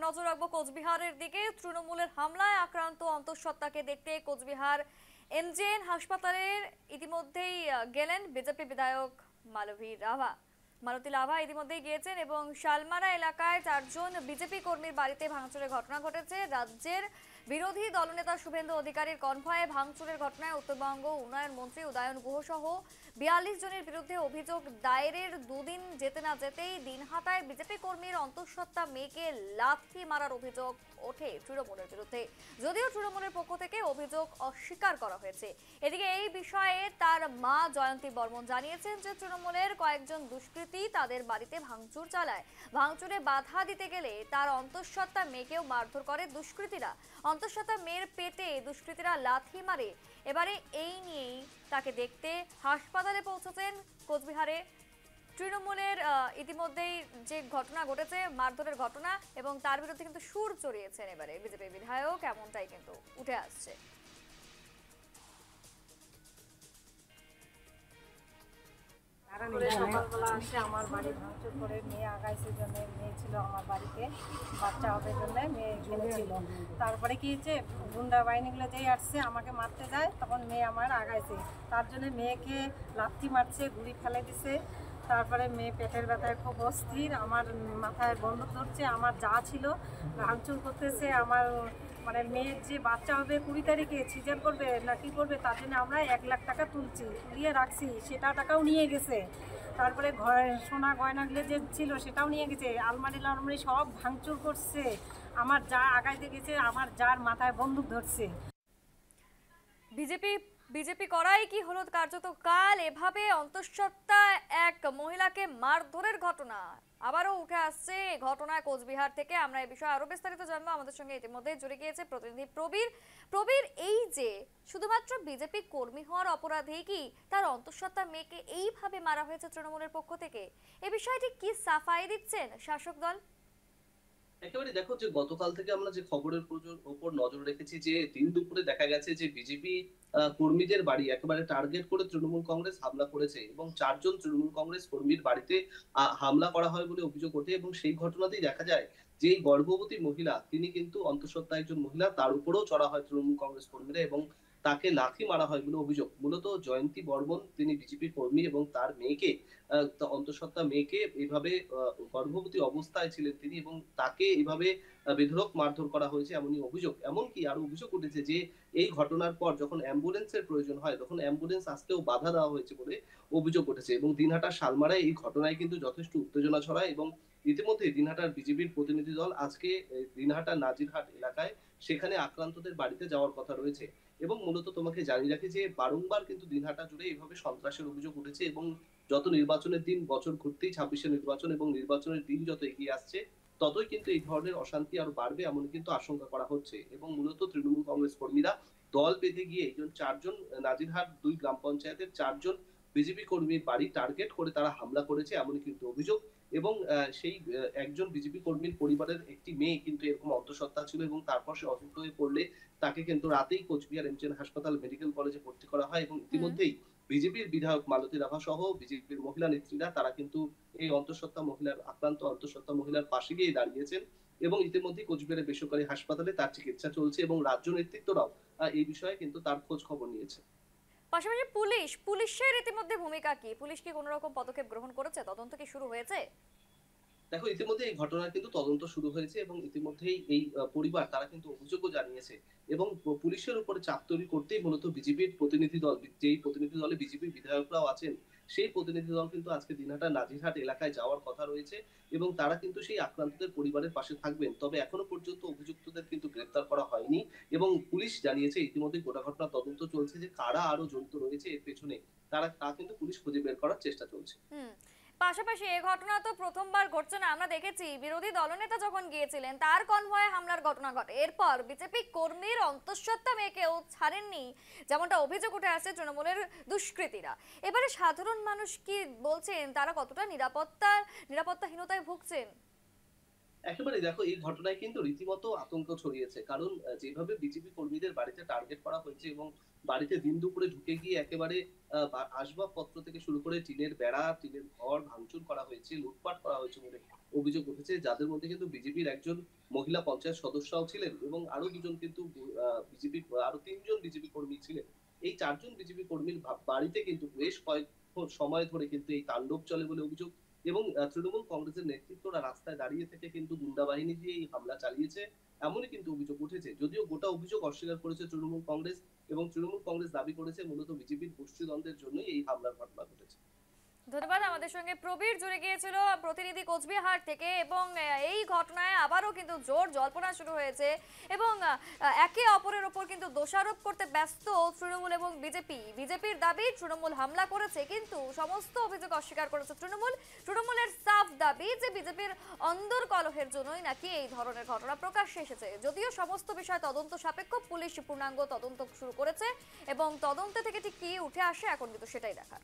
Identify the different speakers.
Speaker 1: নজর রাখবো কোচবিহারের দিকে। তৃণমূলের হামলায় আক্রান্ত অন্তঃসত্ত্বাকে দেখতে কোচবিহার এমজেএন হাসপাতালের ইতিমধ্যেই গেলেন বিজেপি বিধায়ক মালতী লাভা ইতিমধ্যেই গিয়েছেন এবং শালমারা এলাকায় 4 জন বিজেপি কর্মীর বাড়িতে ভাঙচুরের ঘটনা ঘটেছে। রাজ্যের বিরোধী দলনেতা শুভেন্দু অধিকারীর কনভয়ে ভাঙচুরের ঘটনায় উত্তরবঙ্গ উন্নয়ন মন্ত্রী উদয়ন গুহ সহ 42 জনের বিরুদ্ধে অভিযোগ দায়েরের দুদিন যেতে না যেতেই দিনহাটায় বিজেপি কর্মীর অন্তঃসত্ত্বা মেয়েকে লাথি মারার অভিযোগ ওঠে তৃণমূলের বিরুদ্ধে। যদিও তৃণমূলের পক্ষ থেকে অভিযোগ অস্বীকার করা হয়েছে। এদিকে এই বিষয়ে তার মা জয়ন্তী বর্মন জানিয়েছেন যে তৃণমূলের কয়েকজন দুষ্কৃতী তাদের বাড়িতে ভাঙচুর চালায়। ভাঙচুরে বাধা দিতে গেলে তার অন্তঃসত্ত্বা মেয়েকেও মারধর করে দুষ্কৃতীরা। অন্তঃসত্ত্বা মেয়ের পেটে দুষ্কৃতীরা লাথি মারে। এবারে এই নিয়েই তাকে দেখতে হাসপাতালে পৌঁছেছেন কোচবিহারে তৃণমূলের ইতিমধ্যেই যে ঘটনা ঘটেছে মারধরের ঘটনা এবং তার বিরুদ্ধে কিন্তু সুর চড়িয়েছেন এবারে বিজেপি বিধায়ক, এমনটাই কিন্তু উঠে আসছে।
Speaker 2: সকালবেলা আসে আমার বাড়ি ভাঙচুর করে মেয়ে আগাইছে জন্য, মেয়ে ছিল আমার বাড়িতে, বাচ্চা হবে জন্য মেয়ে এখানে ছিল। তারপরে কি হয়েছে, গুন্ডা বাহিনীগুলো যেই আসছে আমাকে মারতে যায়, তখন মেয়ে আমার আগাইছে, তার জন্য মেয়েকে লাথি মারছে, গুলি ফেলে দিছে। তারপরে মেয়ে পেটের ব্যথায় খুব অস্থির, আমার মাথায় বন্দুক ধরছে, আমার যা ছিল ভাঙচুর করতেছে। আমার মানে মেয়ের যে বাচ্চা হবে 20 তারিখে সিজার করবে না কি করবে, তার জন্য আমরা 1 লাখ টাকা তুলিয়ে রাখছি, সেটা টাকাও নিয়ে গেছে। তারপরে সোনা গয়নাগুলো যে ছিল সেটাও নিয়ে গেছে, আলমারি সব ভাঙচুর করছে। আমার যা আগাইতে গেছে, আমার যার মাথায় বন্দুক ধরছে।
Speaker 1: বিজেপি করাই কি হলো কার্যত কাল এভাবে অন্তঃসত্ত্বা এক মহিলাকে মারধরের ঘটনা আবারও উঠে আসছে ঘটনায় কোচবিহার থেকে। আমরা এই বিষয়ে আরো বিস্তারিত জানবো। আমাদের সঙ্গে ইতিমধ্যে জুড়ে গিয়েছে প্রতিনিধি প্রবীর। এই যে শুধুমাত্র বিজেপি কর্মী হওয়ার অপরাধেই কি তার অন্তঃসত্ত্বা মেয়েকে এইভাবে মারা হয়েছে তৃণমূলের পক্ষ থেকে, এ বিষয়টি কি সাফাই দিচ্ছেন শাসক দল?
Speaker 3: একেবারে দেখো, যে গতকাল থেকে আমরা যে খবরের উপর নজর রেখেছি, যে দিন দুপুরে দেখা গেছে যে বিজেপি কর্মীদের বাড়ি একেবারে টার্গেট করে তৃণমূল কংগ্রেস হামলা করেছে এবং 4 জন তৃণমূল কংগ্রেস কর্মীর বাড়িতে হামলা করা হয় বলে অভিযোগ ওঠে। এবং সেই ঘটনাতেই দেখা যায় যে এই গর্ভবতী মহিলা, তিনি কিন্তু অন্তঃসত্ত্বা একজন মহিলা, তার উপরেও চড়া হয় তৃণমূল কংগ্রেস কর্মীরা এবং তাকে লাথি মারা হয় বলে অভিযোগ। মূলত জয়ন্তী বর্মন, তিনি বিজেপির কর্মী এবং তার মেয়েকে, অন্তঃসত্ত্বা মেয়েকে এইভাবে গর্ভবতী অবস্থায় ছিলেন তিনি এবং তাকে এইভাবে বেধড়ক মারধর করা হয়েছে এমনই অভিযোগ। এমনকি আরো অভিযোগ উঠেছে যে এই ঘটনার পর যখন অ্যাম্বুলেন্সের প্রয়োজন হয় তখন অ্যাম্বুলেন্স আসতেও বাধা দেওয়া হয়েছে বলে অভিযোগ উঠেছে। এবং দিনহাটার শালমারায় এই ঘটনায় কিন্তু যথেষ্ট উত্তেজনা ছড়ায় এবং ইতিমধ্যে দিনহাটার বিজেপির প্রতিনিধি দল আজকে দিনহাটার নাজিরহাট এলাকায় সেখানে আক্রান্তদের বাড়িতে যাওয়ার কথা রয়েছে। এবং মূলত তোমাকে জানিয়ে রাখি যে বারংবার কিন্তু দিনহাটা জুড়ে এইভাবে সন্ত্রাসের অভিযোগ উঠেছে এবং যত নির্বাচনের দিন বছর ঘুরতেই 26শে নির্বাচন এবং নির্বাচনের দিন যত এগিয়ে আসছে ততই কিন্তু এই ধরনের অশান্তি আরো বাড়বে এমন কিন্তু আশঙ্কা করা হচ্ছে। এবং মূলত তৃণমূল কংগ্রেস কর্মীরা দল বেঁধে গিয়ে এই 4 জন, নাজিরহাট 2 গ্রাম পঞ্চায়েতের 4 জন বিজেপি কর্মীর বাড়ি টার্গেট করে তারা হামলা করেছে এমনই কিন্তু অভিযোগ। এবং সেই একজন বিজেপি কর্মীর পরিবারের একটি মেয়ে কিন্তু এরকম অন্তঃসত্ত্বা ছিল এবং তারপর সে অসুস্থ হয়ে পড়লে তাকে কিন্তু রাতেই কোচবিহার এমজেএন হাসপাতাল মেডিকেল কলেজে ভর্তি করা হয়। এবং ইতিমধ্যেই বিজেপির বিধায়ক মালতী লাভা সহ বিজেপির মহিলা নেত্রীরা তারা কিন্তু এই আক্রান্ত অন্তঃসত্ত্বা মহিলার পাশে গিয়ে দাঁড়িয়েছেন এবং ইতিমধ্যে কোচবিহারের বেসরকারি হাসপাতালে তার চিকিৎসা চলছে এবং রাজ্য নেতৃত্বরাও এই বিষয়ে কিন্তু তার খোঁজ খবর নিয়েছে।
Speaker 1: পাশাপাশি পুলিশের ইতিমধ্যে ভূমিকা কি? পুলিশ কি কোনো রকম পদক্ষেপ গ্রহণ করেছে? তদন্ত কি শুরু হয়েছে?
Speaker 3: দেখো, ইতিমধ্যে এই ঘটনার কিন্তু তদন্ত শুরু হয়েছে এবং ইতিমধ্যেই এই পরিবার তারা কিন্তু অভিযোগও জানিয়েছে এবং পুলিশের উপরে চাপ তৈরি করতেই মূলত বিজেপির প্রতিনিধি দল, যেই প্রতিনিধি দলে বিজেপির বিধায়করাও আছেন, সেই প্রতিনিধি দল কিন্তু আজকে দিনহাটা নাজিরহাট এলাকায় যাওয়ার কথা রয়েছে এবং তারা কিন্তু সেই আক্রান্তদের পরিবারের পাশে থাকবেন। তবে এখনো পর্যন্ত অভিযুক্তদের কিন্তু গ্রেফতার করা হয়নি এবং পুলিশ জানিয়েছে ইতিমধ্যে গোটা ঘটনা তদন্ত চলছে, যে কারা আরো জড়িত রয়েছে এর পেছনে তা কিন্তু পুলিশ খুঁজে বের করার চেষ্টা চলছে।
Speaker 1: পাশাপাশি এই ঘটনা তো প্রথমবার ঘটছে না। আমরা দেখেছি বিরোধী দলনেতা যখন গিয়েছিলেন তার কনভয়ে হামলার ঘটনা ঘটে, এরপর বিজেপি কর্মীর অন্তঃসত্ত্বা মেয়েকেও ছাড়েননি, যেমনটা অভিযোগ উঠে আসছে তৃণমূলের দুষ্কৃতীরা। এবারে সাধারণ মানুষ কি বলছেন, তারা কতটা নিরাপত্তাহীনতায় ভুগছেন?
Speaker 3: একেবারে দেখো, এই ঘটনায় কিন্তু রীতিমতো আতঙ্ক ছড়িয়েছে, কারণ যেভাবে বিজেপি কর্মীদের বাড়িতে টার্গেট করা হয়েছে এবং বাড়িতে দিন দুপুরে ঢুকে গিয়ে একেবারে আসবাবপত্র থেকে শুরু করে টিনের বেড়া, টিনের ঘর ভাঙচুর করা হয়েছে, লুটপাট করা হয়েছে বলে অভিযোগ উঠেছে, যাদের মধ্যে কিন্তু বিজেপির একজন মহিলা পঞ্চায়েত সদস্যও ছিলেন এবং আরো দুজন কিন্তু বিজেপি, আরো ৩ জন বিজেপি কর্মী ছিলেন। এই ৪ জন বিজেপি কর্মীর বাড়িতে কিন্তু বেশ কয়েক সময় ধরে কিন্তু এই তাণ্ডব চলে বলে অভিযোগ, এবং তৃণমূল কংগ্রেসের নেতৃত্বরা রাস্তায় দাঁড়িয়ে থেকে কিন্তু গুন্ডা বাহিনী দিয়ে এই হামলা চালিয়েছে, এমনই কিন্তু অভিযোগ উঠেছে। যদিও গোটা অভিযোগ অস্বীকার করেছে তৃণমূল কংগ্রেস, এবং তৃণমূল কংগ্রেস দাবি করেছে মূলত বিজেপির গোষ্ঠীদ্বন্দ্বের জন্যই এই হামলার ঘটনা ঘটেছে।
Speaker 1: ধন্যবাদ। আমাদের সঙ্গে প্রবীর জুড়ে গিয়েছিল প্রতিনিধি কোচবিহার থেকে, এবং এই ঘটনায় আবারও কিন্তু জোর জল্পনা শুরু হয়েছে এবং একে অপরের ওপর কিন্তু দোষারোপ করতে ব্যস্ত তৃণমূল এবং বিজেপি। বিজেপির দাবি তৃণমূল হামলা করেছে, কিন্তু সমস্ত অভিযোগ অস্বীকার করেছে তৃণমূলের সাফ দাবি যে বিজেপির অন্দরকলহের জন্যই নাকি এই ধরনের ঘটনা প্রকাশ্যে এসেছে। যদিও সমস্ত বিষয় তদন্ত সাপেক্ষ, পুলিশ পূর্ণাঙ্গ তদন্ত শুরু করেছে এবং তদন্ত থেকে ঠিক কি উঠে আসে এখন কিন্তু সেটাই দেখার।